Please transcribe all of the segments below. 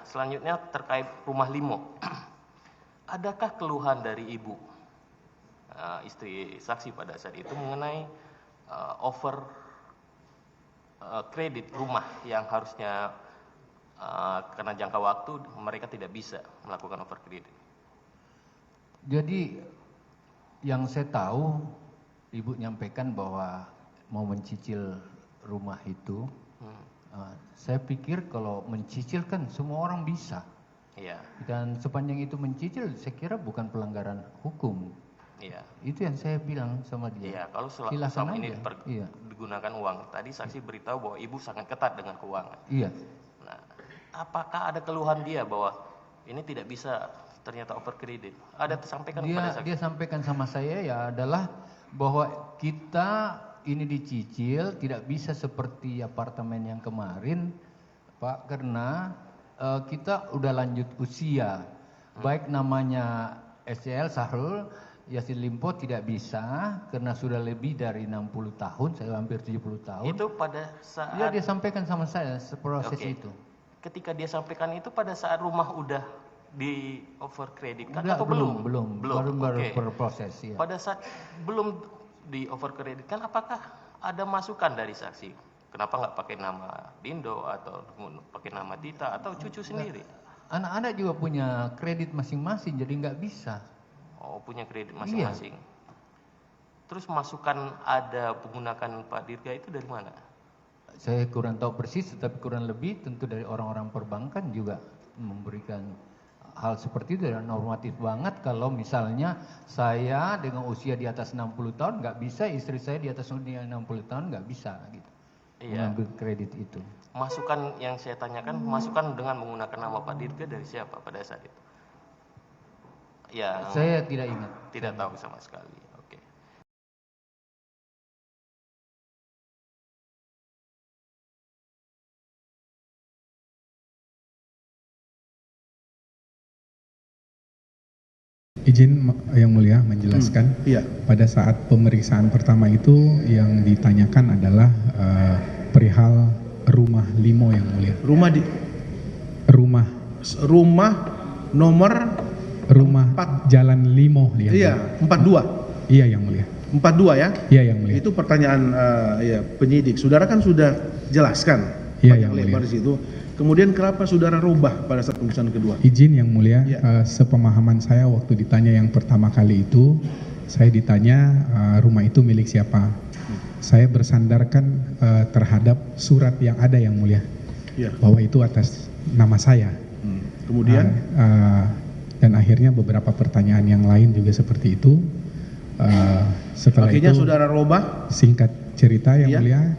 Nah, selanjutnya terkait rumah Limo. Adakah keluhan dari ibu, istri saksi pada saat itu mengenai over kredit rumah yang harusnya karena jangka waktu mereka tidak bisa melakukan over kredit? Jadi yang saya tahu ibu nyampaikan bahwa mau mencicil rumah itu. Saya pikir kalau mencicil kan semua orang bisa. Iya. Dan sepanjang itu mencicil, saya kira bukan pelanggaran hukum. Iya. Itu yang saya bilang sama dia. Iya, kalau Silakan selama ini iya. digunakan uang, tadi saksi beritahu bahwa ibu sangat ketat dengan keuangan. Iya. Nah, apakah ada keluhan dia bahwa ini tidak bisa ternyata over kredit? Ada tersampaikan kepada saksi? Dia sampaikan sama saya ya adalah bahwa kita ini dicicil tidak bisa seperti apartemen yang kemarin, Pak, karena kita udah lanjut usia. Baik namanya SCL Sahrul Yassin Limpo tidak bisa karena sudah lebih dari 60 tahun, saya hampir 70 tahun. Itu pada saat dia sampaikan sama saya proses itu. Ketika dia sampaikan itu pada saat rumah udah di over kredit kan atau belum baru berproses ya. Pada saat belum di over kredit kan, apakah ada masukan dari saksi? Kenapa nggak pakai nama Dindo atau pakai nama Tita atau cucu sendiri? Anak-anak juga punya kredit masing-masing, jadi nggak bisa. Oh, punya kredit masing-masing. Iya. Terus masukan ada menggunakan Pak Dirga itu dari mana? Saya kurang tahu persis, tapi kurang lebih tentu dari orang-orang perbankan juga memberikan hal seperti itu. Dan normatif banget kalau misalnya saya dengan usia di atas 60 tahun nggak bisa, istri saya di atas usia 60 tahun nggak bisa gitu. Iya. Mengambil kredit itu. Masukan yang saya tanyakan, masukan dengan menggunakan nama Pak Dirga dari siapa pada saat itu? Ya, saya tidak ingat. Tidak tahu sama sekali. Oke. Izin yang mulia menjelaskan. Iya. Pada saat pemeriksaan pertama itu yang ditanyakan adalah perihal rumah Limo yang mulia. Rumah nomor rumah 4, Jalan Limo ya. Iya, 42. Iya yang mulia. 42 ya? Iya yang mulia. Itu pertanyaan ya, penyidik. Saudara kan sudah jelaskan yang lebar di situ. Kemudian kenapa saudara rubah pada saat pemeriksaan kedua? Izin yang mulia, sepemahaman saya waktu ditanya yang pertama kali itu, saya ditanya rumah itu milik siapa. Saya bersandarkan terhadap surat yang ada yang mulia, bahwa itu atas nama saya. Kemudian? Dan akhirnya beberapa pertanyaan yang lain juga seperti itu. Setelah akhirnya itu, saudara rubah? Singkat cerita yang mulia,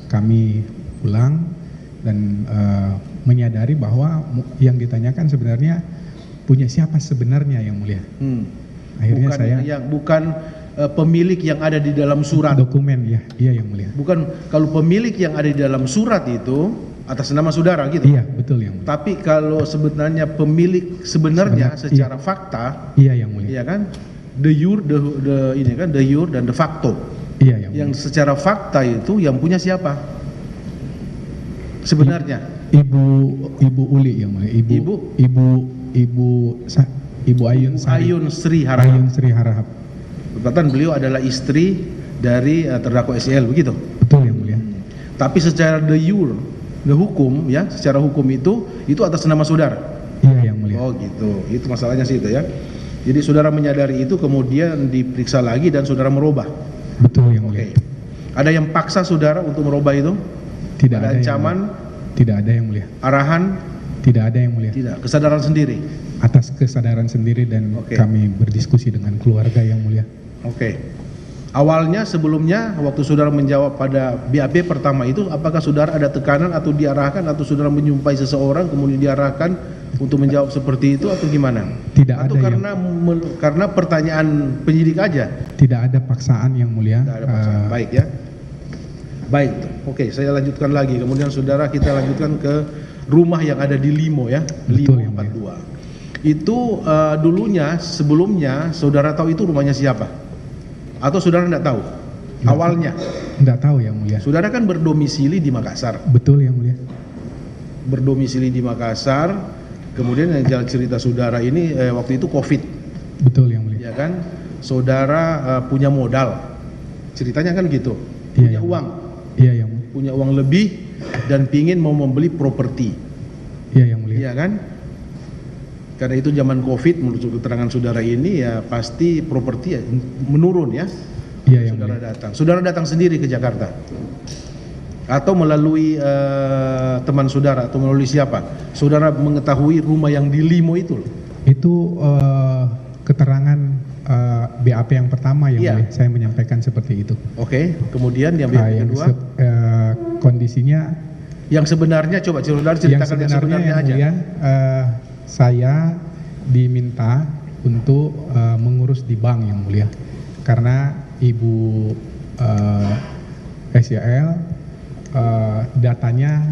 kami pulang dan menyadari bahwa yang ditanyakan sebenarnya punya siapa sebenarnya yang mulia. Akhirnya bukan pemilik yang ada di dalam surat. Dokumen ya, iya yang mulia. Bukan, kalau pemilik yang ada di dalam surat itu atas nama saudara gitu. Iya betul yang mulia. Tapi kalau sebenarnya pemilik sebenarnya secara fakta, iya yang mulia. Iya kan, de jure dan de facto. Iya yang mulia. Yang secara fakta itu yang punya siapa? Sebenarnya Ibu Uli yang mulia. Ibu Ayun Sri Harahap. Ayun Sri Harahap. Berkatan beliau adalah istri dari terdakwa SCL begitu. Betul yang mulia. Tapi secara de jure, de hukum ya, secara hukum itu atas nama saudara. Iya yang mulia. Oh gitu, itu masalahnya sih itu ya. Jadi saudara menyadari itu kemudian diperiksa lagi dan saudara merubah. Betul yang mulia. Ada yang paksa saudara untuk merubah itu? Tidak ada. Ancaman? Tidak ada yang mulia. Arahan? Tidak ada yang mulia. Tidak, kesadaran sendiri? Atas kesadaran sendiri dan kami berdiskusi dengan keluarga yang mulia. Awalnya sebelumnya waktu saudara menjawab pada BAP pertama itu, apakah saudara ada tekanan atau diarahkan atau saudara menyumpai seseorang kemudian diarahkan untuk menjawab seperti itu atau gimana? Tidak atau ada. Karena pertanyaan penyidik aja? Tidak ada paksaan yang mulia. Tidak ada paksaan. Baik ya. Baik. Oke, saya lanjutkan lagi. Kemudian saudara kita lanjutkan ke rumah yang ada di Limo ya. Betul, Limo 42. Itu dulunya sebelumnya saudara tahu itu rumahnya siapa? Atau saudara tidak tahu? Awalnya? Tidak tahu yang mulia. Saudara kan berdomisili di Makassar. Betul yang mulia. berdomisili di Makassar, kemudian yang jalan cerita saudara ini waktu itu COVID, Betul yang mulia. ya kan? Saudara punya modal, ceritanya kan gitu, Iya, punya yang uang, Iya yang mulia. punya uang lebih dan pingin mau membeli properti, Iya yang mulia. ya kan? Karena itu zaman COVID, menurut keterangan saudara ini ya pasti properti ya menurun ya. Iya yang Saudara mulia. datang. Saudara datang sendiri ke Jakarta? Atau melalui teman saudara atau melalui siapa? Saudara mengetahui rumah yang di Limo itu loh. Itu keterangan BAP yang pertama yang Iya. mulia. Saya menyampaikan seperti itu. Oke, kemudian yang yang kedua, Kondisinya yang sebenarnya coba saudara yang ceritakan yang sebenarnya yang aja. mulia, saya diminta untuk mengurus di bank yang mulia, karena Ibu SYL datanya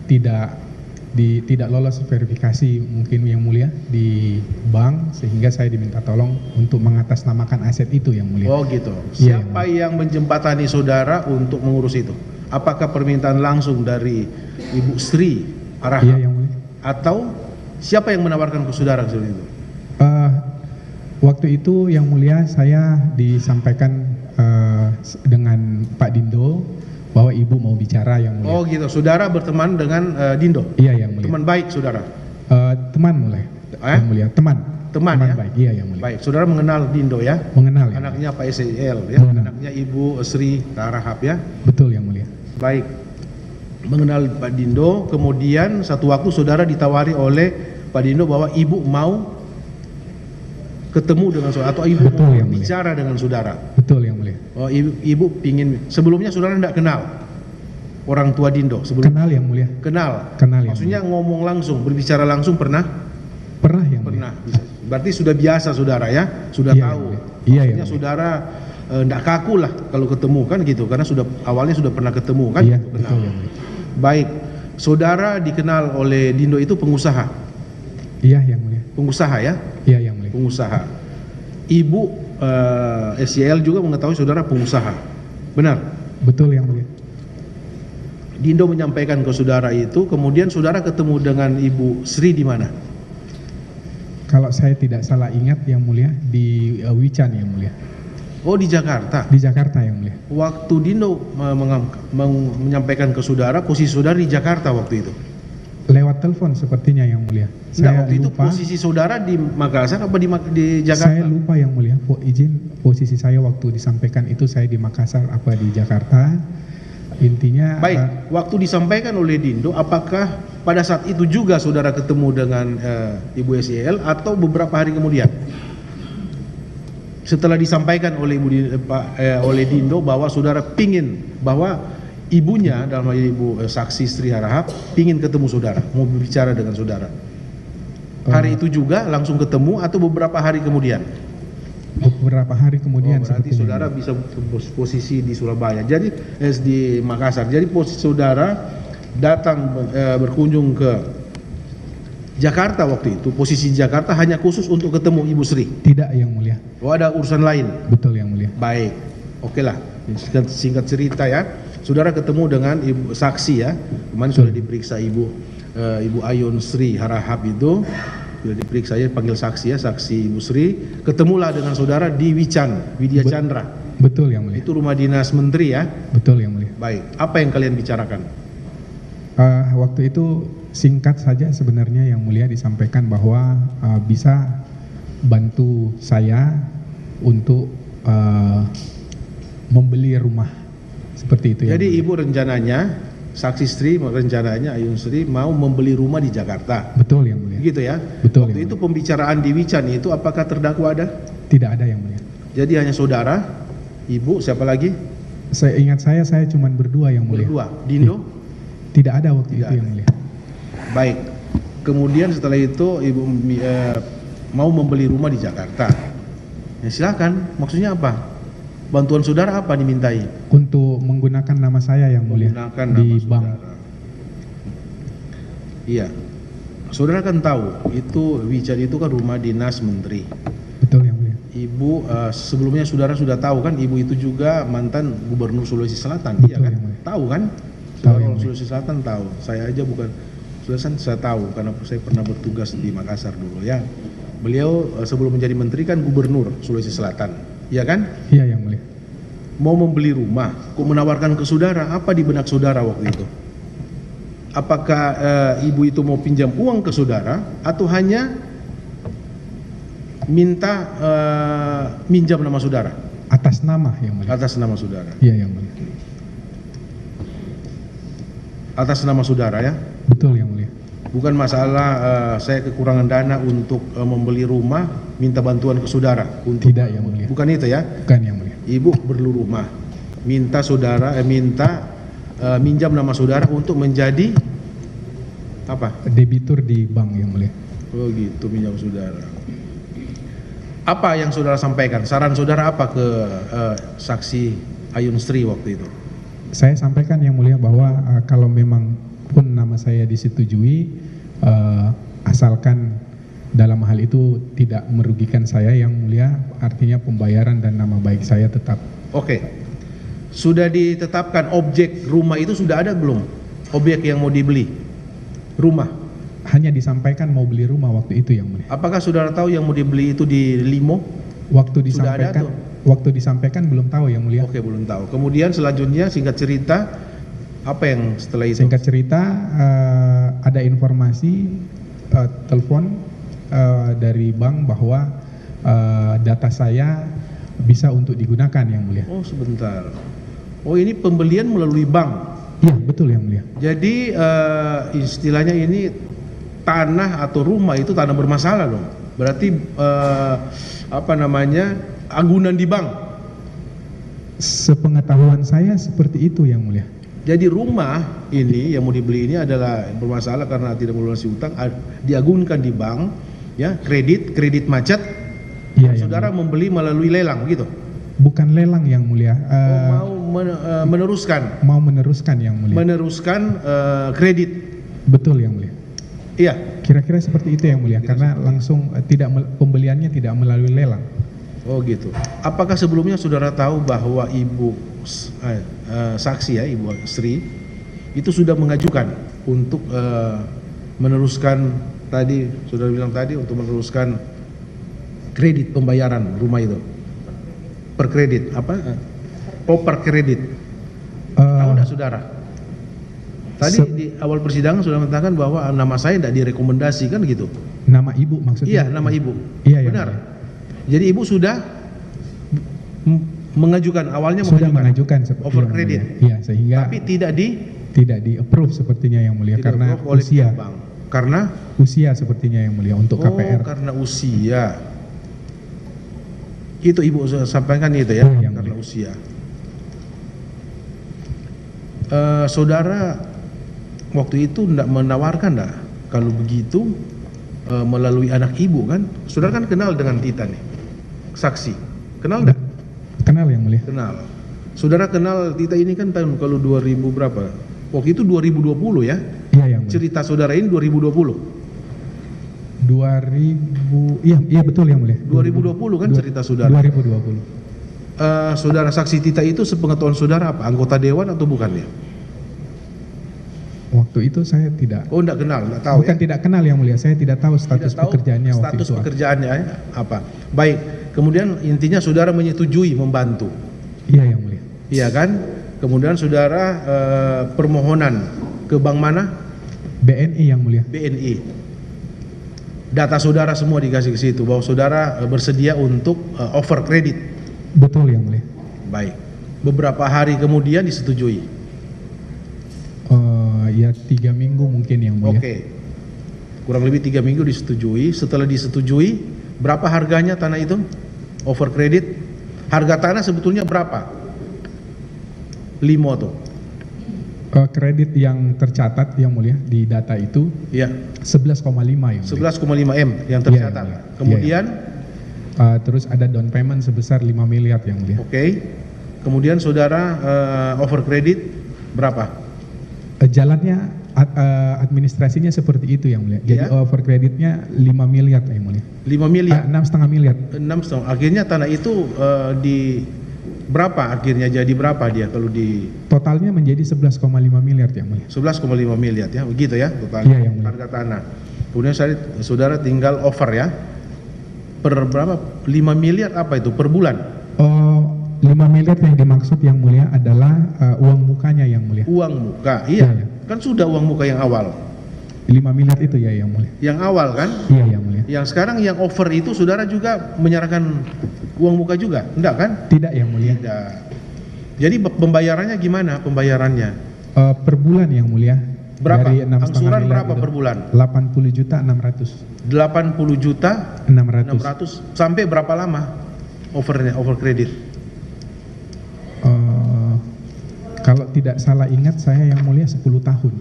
tidak lolos verifikasi mungkin yang mulia di bank, sehingga saya diminta tolong untuk mengatasnamakan aset itu yang mulia. Oh gitu. Iya, Siapa yang menjembatani saudara untuk mengurus itu? Apakah permintaan langsung dari Ibu Sri Arahap? Iya yang mulia. Atau siapa yang menawarkan ke saudara seperti itu? Waktu itu yang mulia saya disampaikan dengan Pak Dindo bahwa ibu mau bicara yang mulia. Oh gitu. Saudara berteman dengan Dindo? Iya yang mulia. Teman baik saudara? Teman mulai. Yang mulia. Teman Ya? baik. Iya yang mulia. Baik, saudara mengenal Dindo ya? Mengenal ya? Anaknya Pak SYL ya? Mengenal. Anaknya Ibu Sri Arahap ya? Betul yang mulia. Baik, mengenal Pak Dindo, kemudian satu waktu saudara ditawari oleh Pak Dindo bahwa ibu mau ketemu dengan saudara atau ibu Betul, mau yang mulia. bicara dengan saudara. Betul yang mulia. Oh, ibu pingin, sebelumnya saudara tidak kenal orang tua Dindo sebelum Kenal yang mulia. kenal. Kenal yang Maksudnya ngomong langsung, berbicara langsung pernah? Pernah yang mulia. Pernah. Berarti sudah biasa saudara ya, sudah Iya, tahu. yang mulia. Iya, yang Maksudnya mulia. saudara tidak kaku lah kalau ketemu kan gitu, karena awalnya sudah pernah ketemu kan? Iya gitu, kenal. betul yang mulia. Baik, saudara dikenal oleh Dindo itu pengusaha, Iya yang mulia. pengusaha ya, Iya yang mulia. pengusaha. Ibu SYL juga mengetahui saudara pengusaha, benar? Betul yang mulia. Dindo menyampaikan ke saudara itu, kemudian saudara ketemu dengan Ibu Sri di mana? Kalau saya tidak salah ingat yang mulia di Wican yang mulia. Oh di Jakarta. Di Jakarta yang mulia. Waktu Dindo menyampaikan ke saudara, posisi saudara di Jakarta waktu itu. Lewat telepon sepertinya yang mulia. Saya Waktu itu lupa. posisi saudara di Makassar apa di Jakarta? Saya lupa yang mulia. Izin posisi saya waktu disampaikan itu saya di Makassar apa di Jakarta. Intinya Baik, waktu disampaikan oleh Dindo, apakah pada saat itu juga saudara ketemu dengan Ibu SYL atau beberapa hari kemudian? Setelah disampaikan oleh oleh Dindo bahwa saudara pingin bahwa ibunya dalam hal ini Ibu saksi Sri Arahap pingin ketemu saudara, mau berbicara dengan saudara. Hari itu juga langsung ketemu atau beberapa hari kemudian? beberapa hari kemudian. Berarti sepertinya. saudara bisa posisi di Surabaya. Jadi di Makassar. Jadi posisi saudara datang berkunjung ke Jakarta waktu itu. Posisi Jakarta hanya khusus untuk ketemu Ibu Sri. Tidak yang mulia. Oh ada urusan lain. Betul yang mulia. Baik. Oke lah. Singkat cerita ya. Saudara ketemu dengan ibu saksi ya. Kemarin sudah diperiksa Ibu Ayun Sri Arahap itu. Sudah diperiksa ya, panggil saksi ya, saksi Ibu Sri. Ketemulah dengan saudara di Wican, Widya Chandra. Betul yang mulia. Itu rumah dinas menteri ya. Betul yang mulia. Baik, apa yang kalian bicarakan? Waktu itu singkat saja sebenarnya yang mulia disampaikan bahwa bisa bantu saya untuk membeli rumah seperti itu. Jadi yang mulia. ibu rencananya, saksi Sri rencananya Ayun Sri mau membeli rumah di Jakarta. Betul yang mulia. Gitu ya. Betul. Waktu yang itu mulia. pembicaraan di Wican itu apakah terdakwa ada? Tidak ada yang mulia. Jadi hanya saudara, ibu, siapa lagi? Saya ingat saya cuma berdua yang mulia. Berdua. Dindo? Tidak ada waktu Tidak itu ada. yang mulia. Baik. Kemudian setelah itu ibu mau membeli rumah di Jakarta. Ya silakan. Maksudnya apa? Bantuan saudara apa dimintai? Untuk menggunakan nama saya yang mulia Menggunakan di nama bank. saudara. Iya. Saudara kan tahu itu Wican itu kan rumah dinas menteri. Betul yang mulia. Ibu sebelumnya saudara sudah tahu kan ibu itu juga mantan gubernur Sulawesi Selatan. Betul, Iya kan? yang mulia. Tahu kan? Tahu, Saudara yang orang mulia. Sulawesi Selatan tahu. Saya aja bukan saya tahu karena saya pernah bertugas di Makassar dulu ya. Beliau sebelum menjadi menteri kan gubernur Sulawesi Selatan, ya kan? Iya yang mulia. Mau membeli rumah, kok menawarkan ke saudara? Apa di benak saudara waktu itu? Apakah ibu itu mau pinjam uang ke saudara atau hanya minta minjam nama saudara? Atas nama yang mulia. Atas nama saudara. Iya yang mulia. Atas nama saudara ya? Betul yang mulia. Bukan masalah saya kekurangan dana untuk membeli rumah, minta bantuan ke saudara. Untuk Tidak yang mulia. Bukan itu ya? Bukan yang mulia. Ibu perlu rumah, minta saudara, minjam nama saudara untuk menjadi apa? Debitur di bank yang mulia. Oh gitu, minjam saudara. Apa yang saudara sampaikan? Saran saudara apa ke saksi Ayun Sri waktu itu? Saya sampaikan yang mulia bahwa kalau memang pun nama saya disetujui, asalkan dalam hal itu tidak merugikan saya yang mulia, artinya pembayaran dan nama baik saya tetap. Oke. Sudah ditetapkan objek rumah itu sudah ada belum? Objek yang mau dibeli? Rumah. Hanya disampaikan mau beli rumah waktu itu yang mulia. Apakah saudara tahu yang mau dibeli itu di Limo? Waktu Sudah ada disampaikan, tuh? waktu disampaikan belum tahu yang mulia. Oke, belum tahu. Kemudian selanjutnya singkat cerita, apa yang setelah itu? Singkat cerita, ada informasi telepon dari bank bahwa data saya bisa untuk digunakan yang mulia. Oh sebentar. Oh ini pembelian melalui bank. Iya betul yang mulia. Jadi istilahnya ini tanah atau rumah itu tanah bermasalah dong. Berarti agunan di bank. Sepengetahuan saya seperti itu yang mulia. Jadi rumah ini yang mau dibeli ini adalah bermasalah karena tidak melunasi utang, diagunkan di bank, ya kredit macet. Iya, saudara membeli melalui lelang gitu. Bukan lelang yang mulia. Meneruskan. Mau meneruskan yang mulia. Meneruskan kredit. Betul yang mulia. Iya. Kira-kira seperti itu yang mulia, karena langsung pembeliannya tidak melalui lelang. Oh gitu. Apakah sebelumnya saudara tahu bahwa ibu saksi ya, ibu Sri itu sudah mengajukan untuk meneruskan tadi saudara bilang tadi untuk meneruskan kredit pembayaran rumah itu per kredit apa? Oh per kredit. Tahu tidak saudara? Tadi di awal persidangan sudah mengatakan bahwa nama saya tidak direkomendasikan gitu. Nama ibu maksudnya? Iya nama ibu. Iya benar. Ya. Jadi ibu sudah mengajukan awalnya sudah mengajukan over kredit. Iya sehingga tapi tidak di approve sepertinya yang mulia karena usia. Karena usia sepertinya yang mulia untuk KPR. Karena usia. Itu ibu sampaikan itu ya, karena usia. Saudara waktu itu tidak menawarkan dah kalau begitu melalui anak ibu kan? Saudara kan kenal dengan Tita nih, saksi. Kenal enggak? Kenal yang mulia. Kenal. Saudara kenal Tita ini kan tahun kalau 2000 berapa? Waktu itu 2020 ya? Iya yang mulia. Cerita saudara ini 2020. 2000, iya betul yang mulia. 2020 kan cerita saudara. 2020. Saudara saksi Tita itu sepengetahuan saudara apa? Anggota dewan atau bukan ya? Waktu itu saya tidak. Oh, enggak kenal, enggak tahu. Bukan ya? Tidak kenal yang mulia, saya tidak tahu status pekerjaannya waktu itu. Status pekerjaannya apa? Baik. Kemudian intinya saudara menyetujui membantu. Iya yang mulia. Iya kan? Kemudian saudara permohonan ke bank mana? BNI yang mulia. BNI. Data saudara semua dikasih ke situ bahwa saudara bersedia untuk over kredit. Betul yang mulia. Baik. Beberapa hari kemudian disetujui. Ya 3 minggu mungkin yang mulia. Oke. Kurang lebih 3 minggu disetujui. Setelah disetujui, berapa harganya tanah itu? Over kredit. Harga tanah sebetulnya berapa? Limo tuh. Kredit yang tercatat yang mulia di data itu ya 11,5 yang mulia. 11,5 M yang tercatat. Ya, kemudian terus ada down payment sebesar 5 miliar yang mulia. Oke. Kemudian saudara over kredit berapa? Jalannya administrasinya seperti itu yang mulia. Jadi over kreditnya 5 miliar yang mulia. 5 miliar. 6,5 miliar. 6,5. Akhirnya tanah itu Berapa akhirnya, jadi berapa dia kalau di Totalnya menjadi 11,5 miliar yang mulia. 11,5 miliar ya, begitu ya totalnya Iya, yang mulia. harga tanah. Kemudian saudara tinggal over ya. Per berapa? 5 miliar apa itu per bulan? 5 miliar yang dimaksud yang mulia adalah uang mukanya yang mulia. Uang muka, iya. Iya. Kan sudah uang muka yang awal. 5 miliar itu ya yang mulia. Yang awal kan? Iya yang mulia. Yang sekarang yang over itu saudara juga menyerahkan uang muka juga? Enggak kan? Tidak yang mulia. Tidak. Jadi pembayarannya gimana pembayarannya? Per bulan yang mulia. Berapa? Dari 6,5 Angsuran miliar berapa itu. per bulan? 80 juta 600. 80 juta 600. 600 sampai berapa lama overnya, over kredit? Kalau tidak salah ingat saya yang mulia 10 tahun.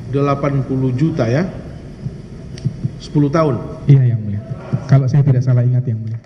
80 juta ya? 10 tahun? Iya yang mulia. Kalau saya tidak salah ingat yang mulia.